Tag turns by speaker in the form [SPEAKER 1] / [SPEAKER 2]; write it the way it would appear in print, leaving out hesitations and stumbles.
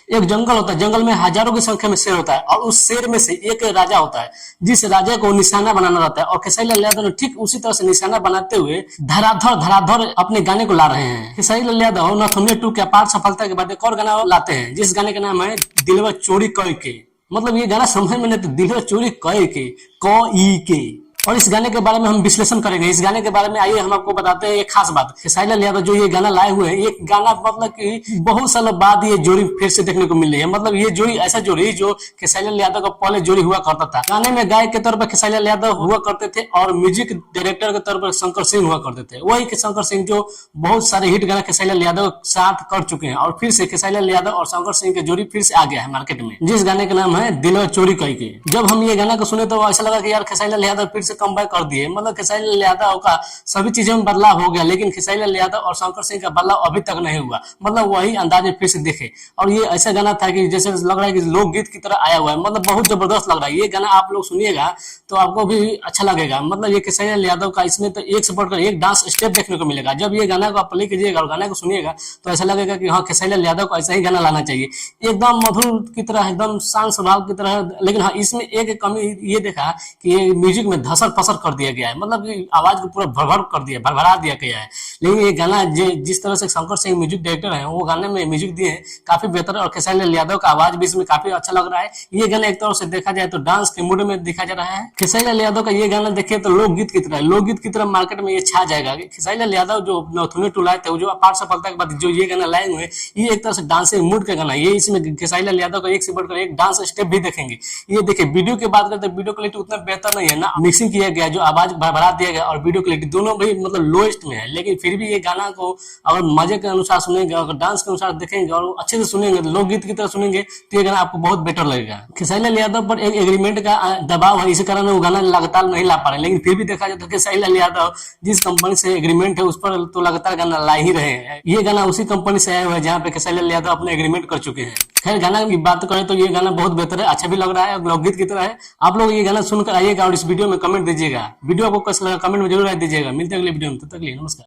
[SPEAKER 1] एक जंगल होता है, जंगल में हजारों की संख्या में शेर होता है और उस शेर में से एक राजा होता है जिस राजा को निशाना बनाना रहता है। और खेसारी लाल यादव ने ठीक उसी तरह से निशाना बनाते हुए धराधर धराधर अपने गाने को ला रहे हैं। खेसारी लाल यादव नथुनिया 2 के अपार सफलता के बाद एक और गाना लाते हैं जिस गाने का नाम है दिलवा चोरी कई के। मतलब ये गाना समझ में नहीं, तो दिलवा चोरी कई के क ई के। और इस गाने के बारे में हम विश्लेषण करेंगे। इस गाने के बारे में आइए हम आपको बताते हैं एक खास बात। खेसारी लाल यादव जो ये गाना लाए हुए हैं, ये गाना मतलब कि बहुत सालों बाद ये जोड़ी फिर से देखने को मिल रही है। मतलब ये जोड़ी ऐसा जोड़ी जो खेसारी लाल यादव का पहले जोड़ी हुआ करता था। गाने में गायक के तौर पर खेसारी लाल यादव हुआ करते थे और म्यूजिक डायरेक्टर के तौर पर शंकर सिंह हुआ करते थे। वही शंकर सिंह जो बहुत सारे हिट गाना खेसारी लाल यादव साथ कर चुके हैं और फिर से खेसारी लाल यादव और शंकर सिंह की जोड़ी फिर से आ गया है मार्केट में, जिस गाने का नाम है दिलवा चोरी कई के। जब हम ये गाना को सुने तो ऐसा लगा कि यार खेसारी लाल यादव फिर से कमबैक कर दिए। मतलब खेसारी लाल यादव का सभी चीजों में बदलाव हो गया, लेकिन खेसारी लाल यादव और शंकर सिंह का बदलाव अभी तक नहीं हुआ। मतलब वही अंदाज में फिर से देखे। और ये ऐसा गाना था कि जैसे लग रहा है कि लोकगीत की तरह आया हुआ है। मतलब बहुत जबरदस्त लग रहा है। ये गाना आप लोग सुनिएगा तो आपको भी अच्छा लगेगा। मतलब ये खेसारी लाल यादव का इसमें तो एक से बढ़कर एक डांस स्टेप देखने को मिलेगा। जब ये गाना को आप प्ले कीजिएगा और गाना को सुनिएगा तो ऐसा लगेगा कि हाँ, खेसारी लाल यादव को ऐसा ही गाना लाना चाहिए, एकदम मधुर की तरह, एकदम शांत स्वभाव की तरह। लेकिन हाँ, इसमें एक कमी ये देखा कि ये म्यूजिक में धसर फसर कर दिया गया है। मतलब कि आवाज को पूरा भरभर कर दिया, भरभरा दिया गया है। लेकिन ये गाना जिस तरह से शंकर सिंह म्यूजिक डायरेक्टर है वो गाने में म्यूजिक दिए हैं काफी बेहतर। और खेसारी लाल यादव का आवाज भी इसमें काफी अच्छा लग रहा है। ये गाना एक तरह से देखा जाए तो डांस के मूड में दिखा जा रहा है। खेसारी लाल यादव का ये गाना देखिए तो लोकगीत की तरह, लोकगीत की तरह मार्केट में ये छा जाएगा। खेसारी लाल यादव जो नथुनी टू लाए थे, जो अपार सफलता के बाद जो ये गाना लाए हुए, ये एक तरह से डांसिंग मूड का गाना। ये इसमें खेसारी लाल यादव का एक से बढ़कर एक डांस स्टेप भी देखेंगे। ये देखिए, वीडियो की बात करते हैं, वीडियो क्वालिटी उतना बेहतर नहीं है ना, मिक्सिंग किया गया, जो आवाज बढ़ा दिया गया और वीडियो क्वालिटी दोनों भी मतलब लोएस्ट में है। लेकिन फिर भी ये गाना को अगर मजे के अनुसार सुनेंगे, अगर डांस के अनुसार देखेंगे और अच्छे से सुनेंगे, लोकगीत की तरह सुनेंगे तो ये गाना आपको बहुत बेटर लगेगा। खेसारी लाल यादव पर एक एग्रीमेंट का दबाव है, इसी कारण वो गाना लगातार नहीं ला पा रहे। लेकिन फिर भी देखा जाए तो खेसारी लाल यादव जिस कंपनी से एग्रीमेंट है उस पर तो लगातार गाना ला ही रहे हैं। ये गाना उसी कंपनी से आया हुआ है जहाँ पे खेसारी लाल यादव अपने एग्रीमेंट कर चुके हैं। खैर, गाना की बात करें तो ये गाना बहुत बेहतर है, अच्छा भी लग रहा है, लोकगीत की तरह है। आप लोग ये गाना सुनकर आइएगा और इस वीडियो में कमेंट दीजिएगा। वीडियो आपको कैसा लगा कमेंट में जरूर दीजिएगा। मिलते हैं अगले वीडियो में, तब तक के लिए नमस्कार।